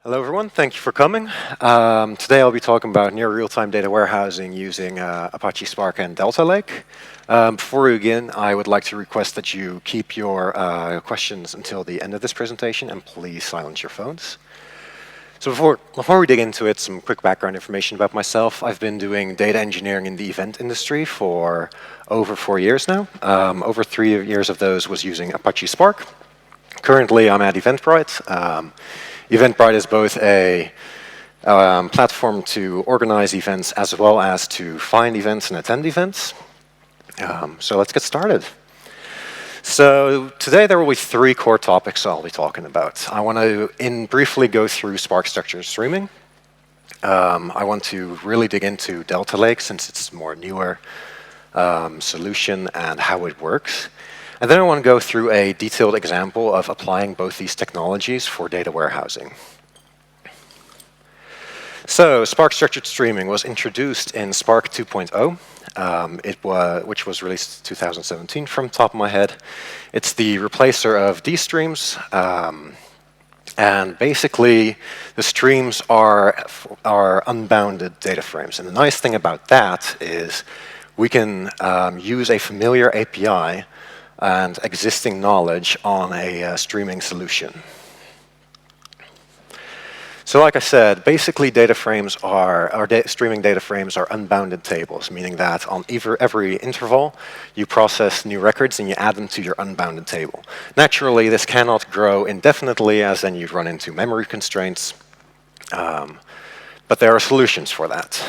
Hello everyone, thank you for coming. Today I'll be talking about near real-time data warehousing using Apache Spark and Delta Lake. Before we begin, I would like to request that you keep your questions until the end of this presentation and please silence your phones. So before we dig into it, some quick background information about myself. I've been doing data engineering in the event industry for over 4 years now. Over 3 years of those was using Apache Spark. Currently I'm at Eventbrite. Eventbrite is both a platform to organize events as well as to find events and attend events. So let's get started. So today there will be 3 core topics I'll be talking about. I want to briefly go through Spark structured streaming. I want to really dig into Delta Lake since it's a more newer solution and how it works. And then I want to go through a detailed example of applying both these technologies for data warehousing. So Spark Structured Streaming was introduced in Spark 2.0, which was released in 2017 from the top of my head. It's the replacer of dstreams. And basically, the streams are unbounded data frames. And the nice thing about that is we can use a familiar API and existing knowledge on a streaming solution. So like I said, basically streaming data frames are unbounded tables, meaning that on every interval, you process new records and you add them to your unbounded table. Naturally, this cannot grow indefinitely, as then you'd run into memory constraints, but there are solutions for that.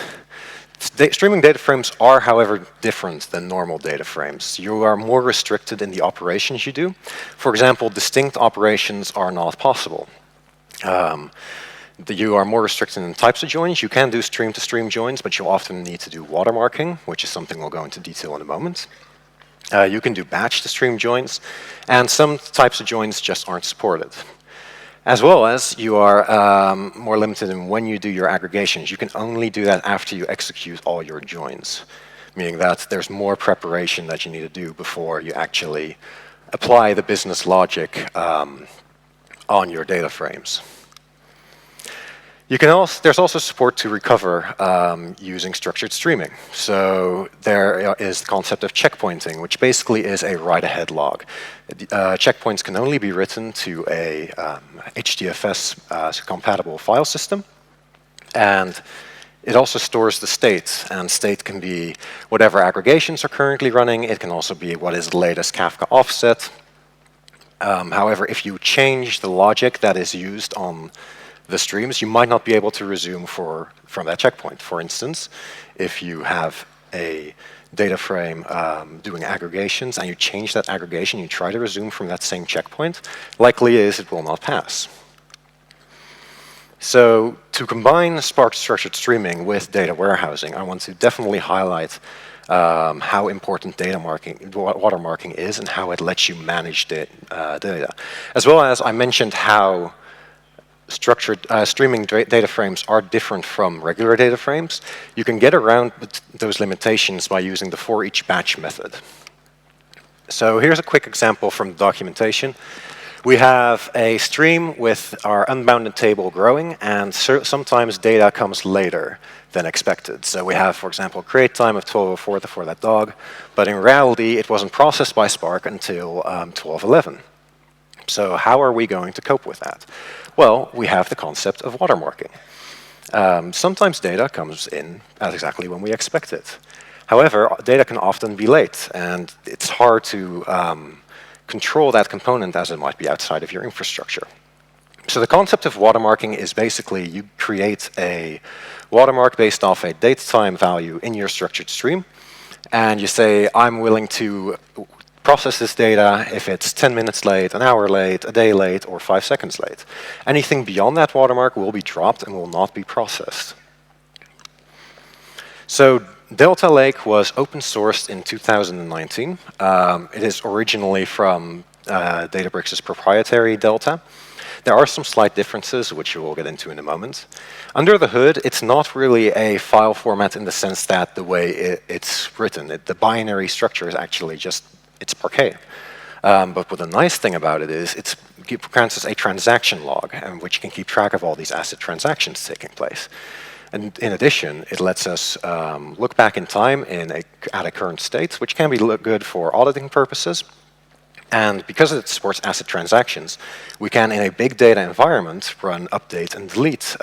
Streaming data frames are, however, different than normal data frames. You are more restricted in the operations you do. For example, distinct operations are not possible. You are more restricted in types of joins. You can do stream-to-stream joins, but you often need to do watermarking, which is something we'll go into detail in a moment. You can do batch-to-stream joins, and some types of joins just aren't supported. As well as you are more limited in when you do your aggregations. You can only do that after you execute all your joins, meaning that there's more preparation that you need to do before you actually apply the business logic on your data frames. There's also support to recover using structured streaming. So there is the concept of checkpointing, which basically is a write-ahead log. Checkpoints can only be written to a HDFS compatible file system, and it also stores the state, and state can be whatever aggregations are currently running. It can also be what is the latest Kafka offset. However, if you change the logic that is used on the streams, you might not be able to resume from that checkpoint. For instance, if you have a data frame doing aggregations and you change that aggregation, you try to resume from that same checkpoint, likely is it will not pass. So to combine Spark structured streaming with data warehousing, I want to definitely highlight how important watermarking is and how it lets you manage data. As well as I mentioned how structured streaming data frames are different from regular data frames. You can get around those limitations by using the for each batch method. So here's a quick example from the documentation. We have a stream with our unbounded table growing, and sometimes data comes later than expected. So we have, for example, create time of 12:04 for that dog, but in reality, it wasn't processed by Spark until 12:11. So how are we going to cope with that? Well, we have the concept of watermarking. Sometimes data comes in at exactly when we expect it. However, data can often be late, and it's hard to control that component as it might be outside of your infrastructure. So the concept of watermarking is basically you create a watermark based off a date time value in your structured stream, and you say, I'm willing to process this data if it's 10 minutes late, an hour late, a day late, or 5 seconds late. Anything beyond that watermark will be dropped and will not be processed. So Delta Lake was open sourced in 2019. It is originally from Databricks' proprietary Delta. There are some slight differences, which we'll get into in a moment. Under the hood, it's not really a file format in the sense that the way it's written, the binary structure is actually just, it's Parquet. But what the nice thing about it is it grants us a transaction log, which can keep track of all these ACID transactions taking place. And in addition, it lets us look back in time at a current state, which can be good for auditing purposes. And because it supports ACID transactions, we can, in a big data environment, run update and delete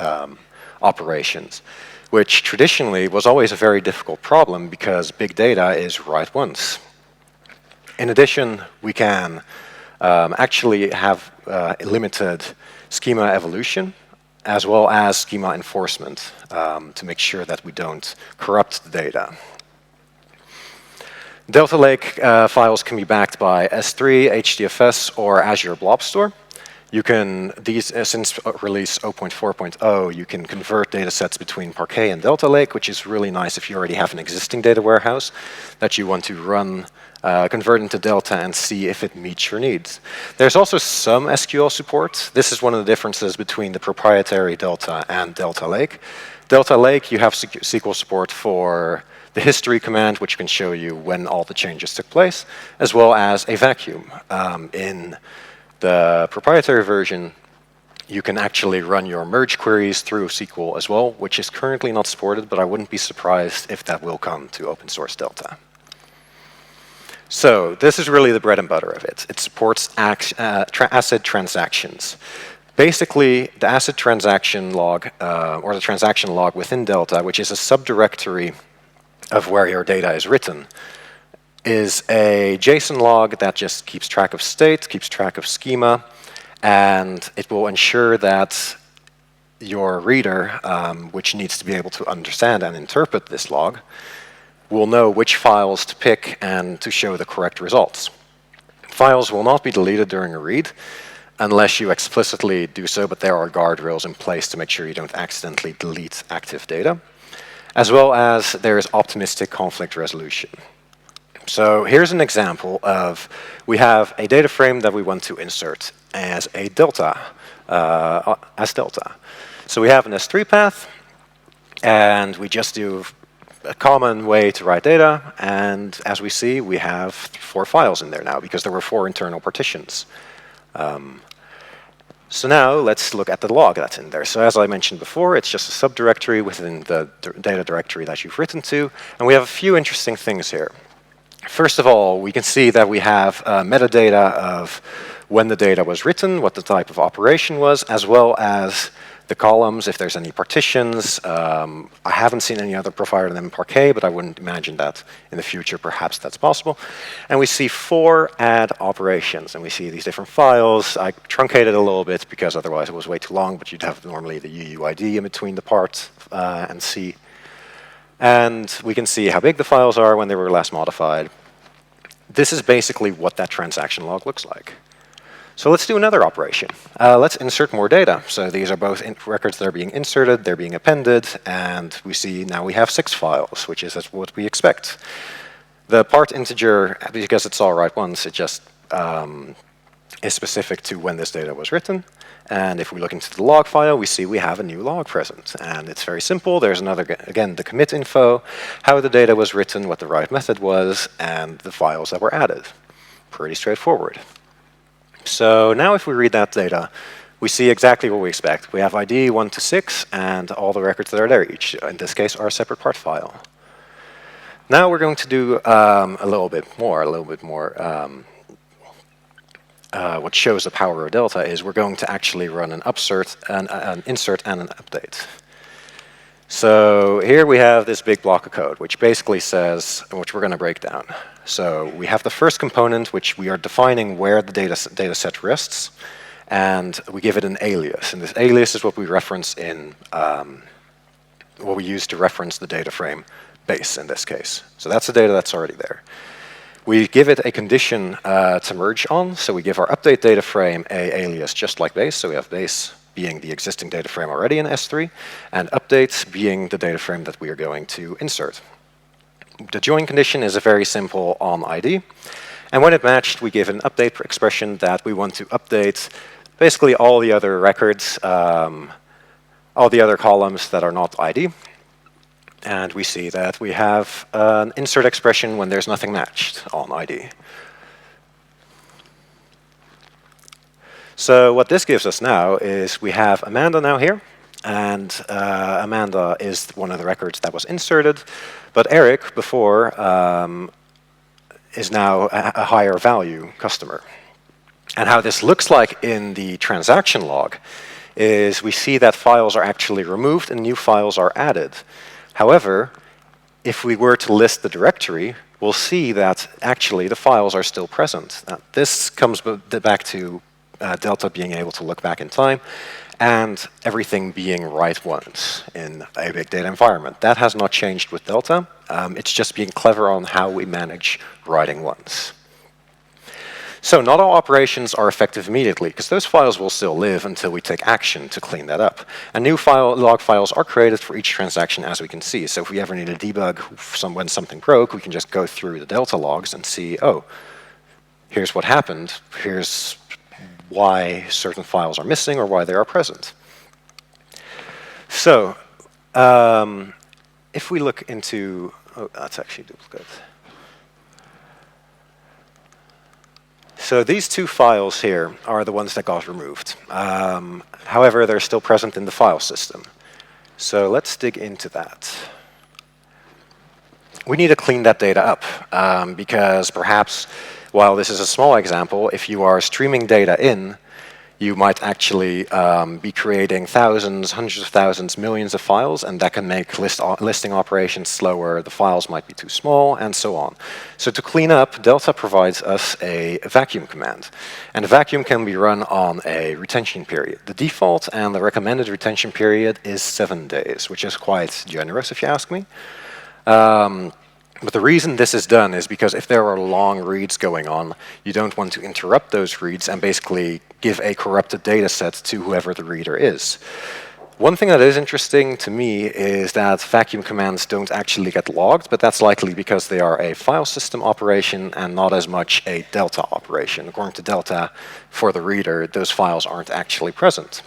operations, which traditionally was always a very difficult problem because big data is write once. In addition, we can actually have limited schema evolution as well as schema enforcement to make sure that we don't corrupt the data. Delta Lake files can be backed by S3, HDFS, or Azure Blob Store. You can, since release 0.4.0, you can convert data sets between Parquet and Delta Lake, which is really nice if you already have an existing data warehouse that you want to run, convert into Delta and see if it meets your needs. There's also some SQL support. This is one of the differences between the proprietary Delta and Delta Lake. Delta Lake, you have SQL support for the history command, which can show you when all the changes took place, as well as a vacuum. In the proprietary version, you can actually run your merge queries through SQL as well, which is currently not supported, but I wouldn't be surprised if that will come to open source Delta. So this is really the bread and butter of it. It supports ACID transactions. Basically, the ACID transaction log, or the transaction log within Delta, which is a subdirectory of where your data is written, is a JSON log that just keeps track of state, keeps track of schema, and it will ensure that your reader, which needs to be able to understand and interpret this log, will know which files to pick and to show the correct results. Files will not be deleted during a read unless you explicitly do so, but there are guardrails in place to make sure you don't accidentally delete active data, as well as there is optimistic conflict resolution. So here's an example of, we have a data frame that we want to insert as a delta, So we have an S3 path, and we just do a common way to write data, and as we see, we have 4 files in there now because there were 4 internal partitions. So now let's look at the log that's in there. So as I mentioned before, it's just a subdirectory within the data directory that you've written to, and we have a few interesting things here. First of all, we can see that we have metadata of when the data was written, what the type of operation was, as well as the columns, if there's any partitions. I haven't seen any other provider than Parquet, but I wouldn't imagine that in the future, perhaps that's possible. And we see 4 add operations, and we see these different files. I truncated a little bit because otherwise it was way too long, but you'd have normally the UUID in between the part and C. And we can see how big the files are when they were last modified. This is basically what that transaction log looks like. So let's do another operation. Let's insert more data. So these are both records that are being inserted, they're being appended, and we see now we have 6 files, which is what we expect. The part integer, because it's all write once, it just is specific to when this data was written. And if we look into the log file, we see we have a new log present. And it's very simple. There's another, again, the commit info, how the data was written, what the write method was, and the files that were added. Pretty straightforward. So now if we read that data, we see exactly what we expect. We have ID 1 to 6, and all the records that are there, each, in this case, are a separate part file. Now we're going to do a little bit more. What shows the power of Delta is we're going to actually run an insert and an update. So here we have this big block of code, which basically says, which we're going to break down. So we have the first component, which we are defining where the data set rests, and we give it an alias. And this alias is what we reference in, what we use to reference the data frame base in this case. So that's the data that's already there. We give it a condition to merge on, so we give our update data frame a alias just like base. So we have base being the existing data frame already in S3, and update being the data frame that we are going to insert. The join condition is a very simple on ID, and when it matched, we give an update expression that we want to update basically all the other records, all the other columns that are not ID. And we see that we have an insert expression when there's nothing matched on ID. So what this gives us now is we have Amanda now here, and Amanda is one of the records that was inserted, but Eric before is now a higher value customer. And how this looks like in the transaction log is we see that files are actually removed and new files are added. However, if we were to list the directory, we'll see that actually the files are still present. Now, this comes back to Delta being able to look back in time and everything being write once in a big data environment. That has not changed with Delta. It's just being clever on how we manage writing once. So not all operations are effective immediately, because those files will still live until we take action to clean that up. And new log files are created for each transaction, as we can see. So if we ever need to debug when something broke, we can just go through the Delta logs and see, oh, here's what happened. Here's why certain files are missing or why they are present. So if we look into, oh, that's actually duplicate. So these two files here are the ones that got removed. However, they're still present in the file system. So let's dig into that. We need to clean that data up because perhaps, while this is a small example, if you are streaming data in, you might actually be creating thousands, hundreds of thousands, millions of files, and that can make listing operations slower. The files might be too small, and so on. So to clean up, Delta provides us a vacuum command. And a vacuum can be run on a retention period. The default and the recommended retention period is 7 days, which is quite generous, if you ask me. But the reason this is done is because if there are long reads going on, you don't want to interrupt those reads and basically give a corrupted data set to whoever the reader is. One thing that is interesting to me is that vacuum commands don't actually get logged, but that's likely because they are a file system operation and not as much a Delta operation. According to Delta, for the reader, those files aren't actually present.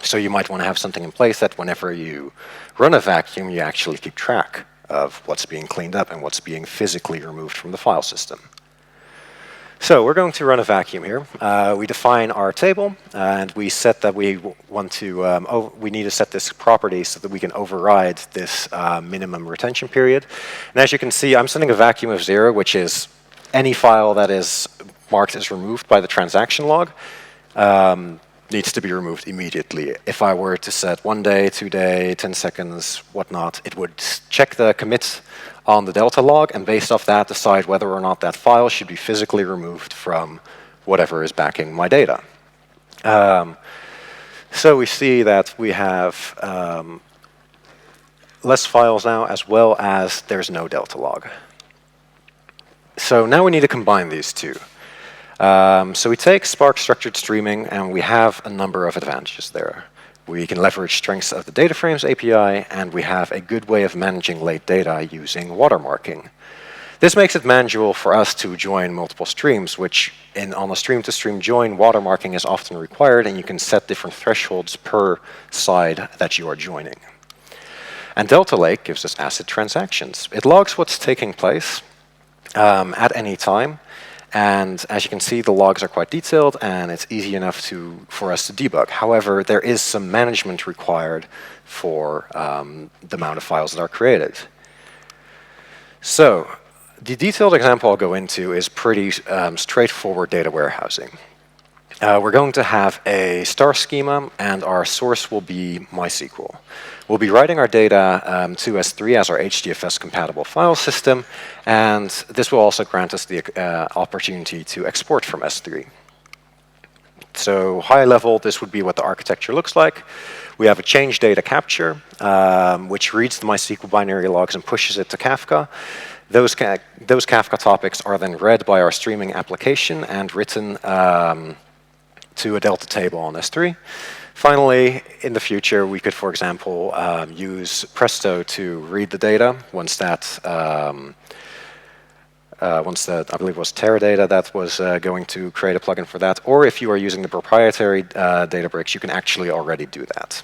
So you might want to have something in place that whenever you run a vacuum, you actually keep track of what's being cleaned up and what's being physically removed from the file system. So we're going to run a vacuum here. We define our table, and we set that we want to, we need to set this property so that we can override this minimum retention period. And as you can see, I'm setting a vacuum of 0, which is any file that is marked as removed by the transaction log needs to be removed immediately. If I were to set 1 day, 2 day, 10 seconds, whatnot, it would check the commit on the Delta log and based off that decide whether or not that file should be physically removed from whatever is backing my data. So we see that we have less files now, as well as there's no Delta log. So now we need to combine these two. So we take Spark structured streaming and we have a number of advantages there. We can leverage strengths of the data frames API and we have a good way of managing late data using watermarking. This makes it manageable for us to join multiple streams, which on a stream-to-stream join, watermarking is often required and you can set different thresholds per side that you are joining. And Delta Lake gives us ACID transactions. It logs what's taking place at any time. And as you can see, the logs are quite detailed and it's easy enough for us to debug. However, there is some management required for the amount of files that are created. So the detailed example I'll go into is pretty straightforward data warehousing. We're going to have a star schema and our source will be MySQL. We'll be writing our data to S3 as our HDFS compatible file system, and this will also grant us the opportunity to export from S3. So high level, this would be what the architecture looks like. We have a change data capture, which reads the MySQL binary logs and pushes it to Kafka. Those Kafka topics are then read by our streaming application and written to a Delta table on S3. Finally, in the future, we could, for example, use Presto to read the data once that, I believe it was Teradata that was going to create a plugin for that. Or if you are using the proprietary Databricks, you can actually already do that.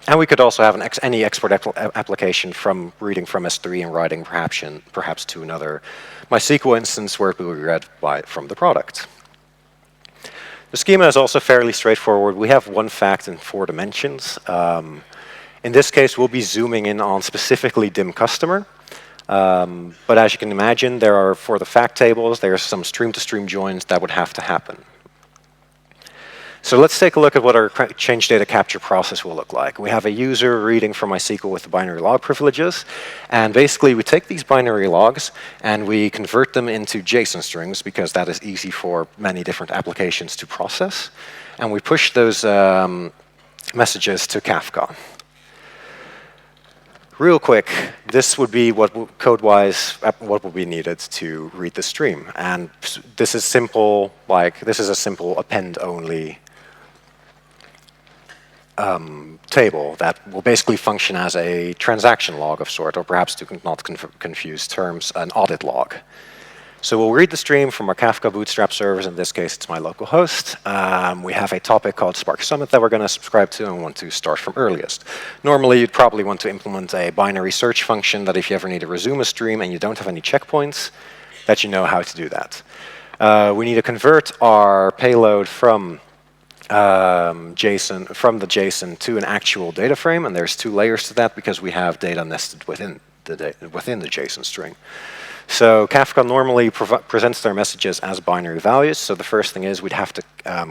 And we could also have any export application from reading from S3 and writing perhaps to another MySQL instance where it will be read from the product. The schema is also fairly straightforward. We have one fact in 4 dimensions. In this case, we'll be zooming in on specifically dim customer. But as you can imagine, there are, for the fact tables, there's some stream-to-stream joins that would have to happen. So let's take a look at what our change data capture process will look like. We have a user reading from MySQL with the binary log privileges. And basically, we take these binary logs and we convert them into JSON strings because that is easy for many different applications to process. And we push those messages to Kafka. Real quick, this would be what code-wise what would be needed to read the stream. And this is simple, this is a simple append-only table that will basically function as a transaction log of sort, or perhaps to not confuse terms, an audit log. So we'll read the stream from our Kafka Bootstrap servers. In this case, it's my local host. We have a topic called Spark Summit that we're going to subscribe to and want to start from earliest. Normally, you'd probably want to implement a binary search function that if you ever need to resume a stream and you don't have any checkpoints, that you know how to do that. We need to convert our payload from the JSON to an actual data frame, and there's 2 layers to that because we have data nested within the JSON string. So Kafka normally presents their messages as binary values. So the first thing is we'd have to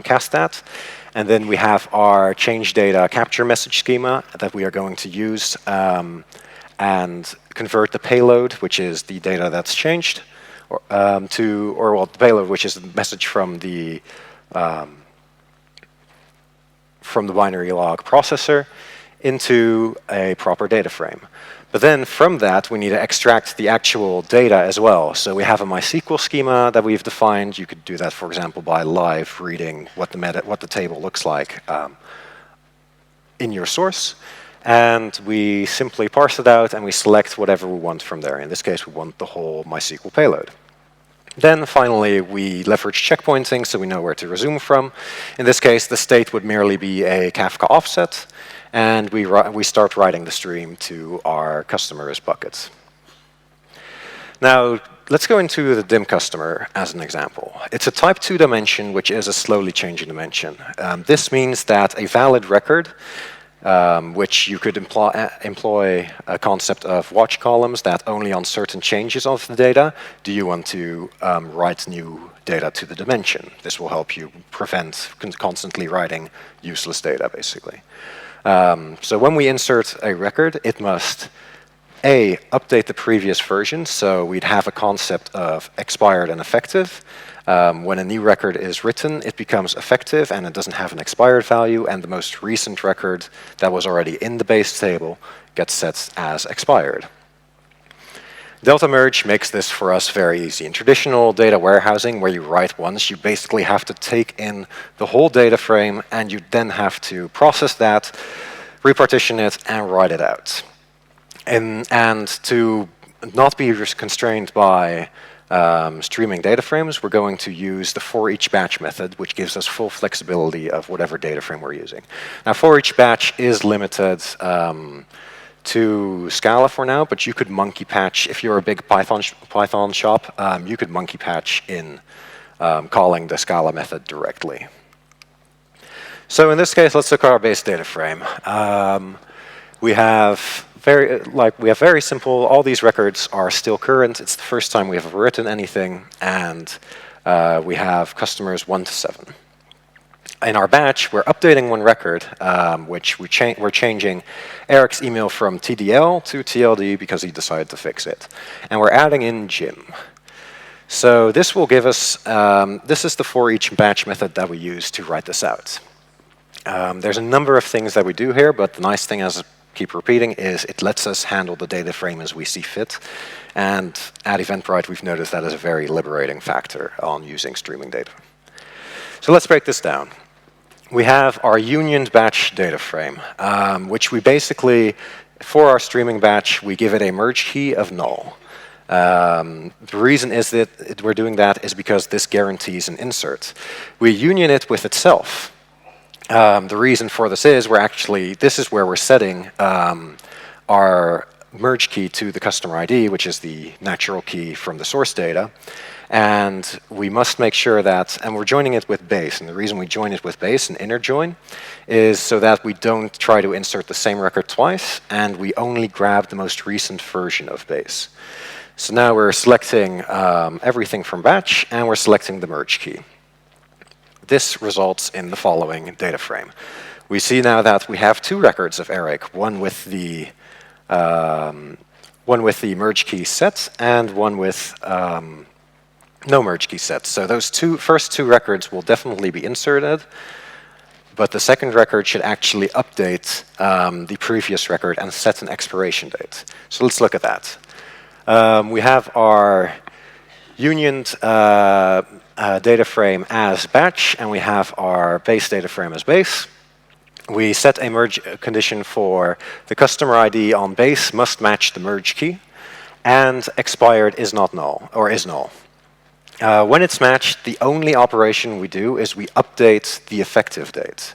cast that, and then we have our change data capture message schema that we are going to use and convert the payload, which is the data that's changed, the payload, which is the message from the binary log processor into a proper data frame. But then from that, we need to extract the actual data as well. So we have a MySQL schema that we've defined. You could do that, for example, by live reading what the table looks like in your source. And we simply parse it out and we select whatever we want from there. In this case, we want the whole MySQL payload. Then finally, we leverage checkpointing so we know where to resume from. In this case, the state would merely be a Kafka offset, and we start writing the stream to our customer's buckets. Now, let's go into the dim customer as an example. It's a type 2 dimension, which is a slowly changing dimension. This means that a valid record, which you could employ a concept of watch columns that only on certain changes of the data do you want to write new data to the dimension. This will help you prevent constantly writing useless data, basically. So when we insert a record, it must A, update the previous version. So we'd have a concept of expired and effective. When a new record is written, it becomes effective and it doesn't have an expired value, and the most recent record that was already in the base table gets set as expired. Delta merge makes this for us very easy. In traditional data warehousing, where you write once, you basically have to take in the whole data frame and you then have to process that, repartition it, and write it out. And to not be constrained by streaming data frames, we're going to use the for each batch method, which gives us full flexibility of whatever data frame we're using. Now, for each batch is limited to Scala for now, but you could monkey patch, if you're a big Python shop, you could monkey patch in calling the Scala method directly. So in this case, let's look at our base data frame. We have very simple, all these records are still current. It's the first time we have ever written anything, and we have customers 1 to 7. In our batch, we're updating one record, which we're changing Eric's email from TDL to TLD because he decided to fix it. And we're adding in Jim. So this will give us, this is the for each batch method that we use to write this out. There's a number of things that we do here, but the nice thing, as I keep repeating, is it lets us handle the data frame as we see fit. And at Eventbrite, we've noticed that is a very liberating factor on using streaming data. So let's break this down. We have our unioned batch data frame, which we basically, for our streaming batch, we give it a merge key of null. The reason is that we're doing that is because this guarantees an insert. We union it with itself. The reason for this is this is where we're setting our merge key to the customer ID, which is the natural key from the source data. And we must make sure that, and we're joining it with base, and the reason we join it with base, an inner join, is so that we don't try to insert the same record twice, and we only grab the most recent version of base. So now we're selecting everything from batch, and we're selecting the merge key. This results in the following data frame. We see now that we have two records of Eric, one with the merge key set and one with no merge key set. So those first two records will definitely be inserted, but the second record should actually update the previous record and set an expiration date. So let's look at that. We have our unioned data frame as batch, and we have our base data frame as base. We set a merge condition for the customer ID on base must match the merge key, and expired is not null, or is null. When it's matched, the only operation we do is we update the effective date.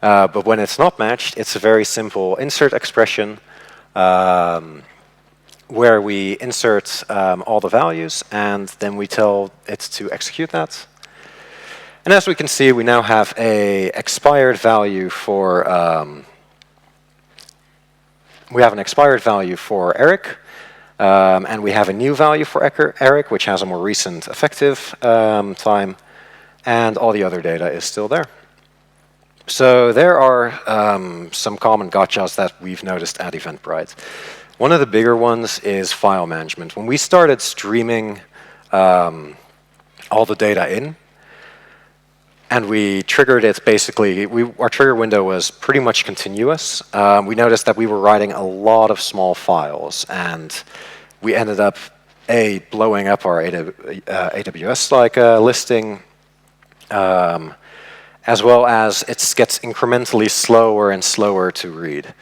But when it's not matched, it's a very simple insert expression where we insert all the values, and then we tell it to execute that. And as we can see, we now have a expired value for Eric, and we have a new value for Eric, which has a more recent effective time, and all the other data is still there. So there are some common gotchas that we've noticed at Eventbrite. One of the bigger ones is file management. When we started streaming all the data in, and we triggered it basically, our trigger window was pretty much continuous. We noticed that we were writing a lot of small files, and we ended up, blowing up our AWS-like listing, as well as it gets incrementally slower and slower to read.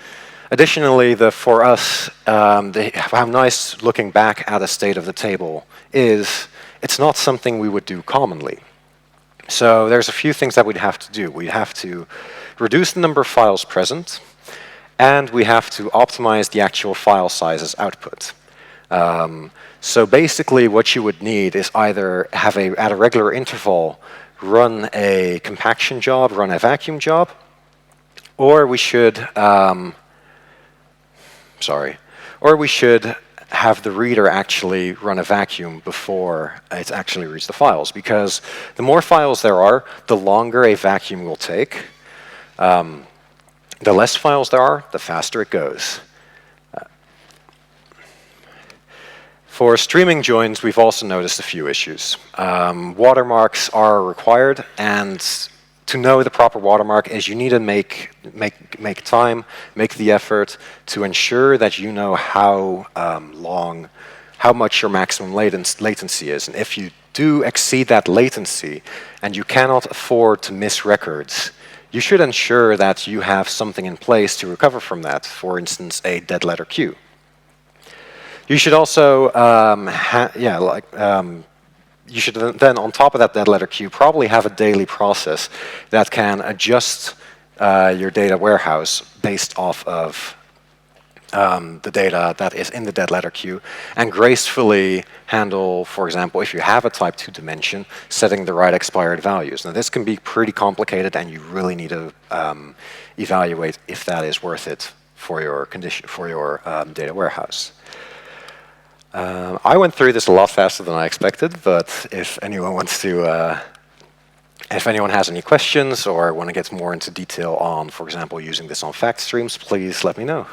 Additionally, for us, how nice looking back at a state of the table is, it's not something we would do commonly. So there's a few things that we'd have to do. We'd have to reduce the number of files present, and we have to optimize the actual file size as output. So basically what you would need is either have at a regular interval, run a compaction job, run a vacuum job, or we should have the reader actually run a vacuum before it actually reads the files, because the more files there are, the longer a vacuum will take. The less files there are, the faster it goes. For streaming joins, we've also noticed a few issues. Watermarks are required, and to know the proper watermark is you need to make time, make the effort to ensure that you know how much your maximum latency is. And if you do exceed that latency and you cannot afford to miss records, you should ensure that you have something in place to recover from that, for instance, a dead letter queue. You should also, you should then, on top of that dead letter queue, probably have a daily process that can adjust your data warehouse based off of the data that is in the dead letter queue, and gracefully handle, for example, if you have a type 2 dimension, setting the right expired values. Now this can be pretty complicated, and you really need to evaluate if that is worth it for your data warehouse. I went through this a lot faster than I expected, but if anyone wants to, if anyone has any questions or want to get more into detail on, for example, using this on fact streams, please let me know.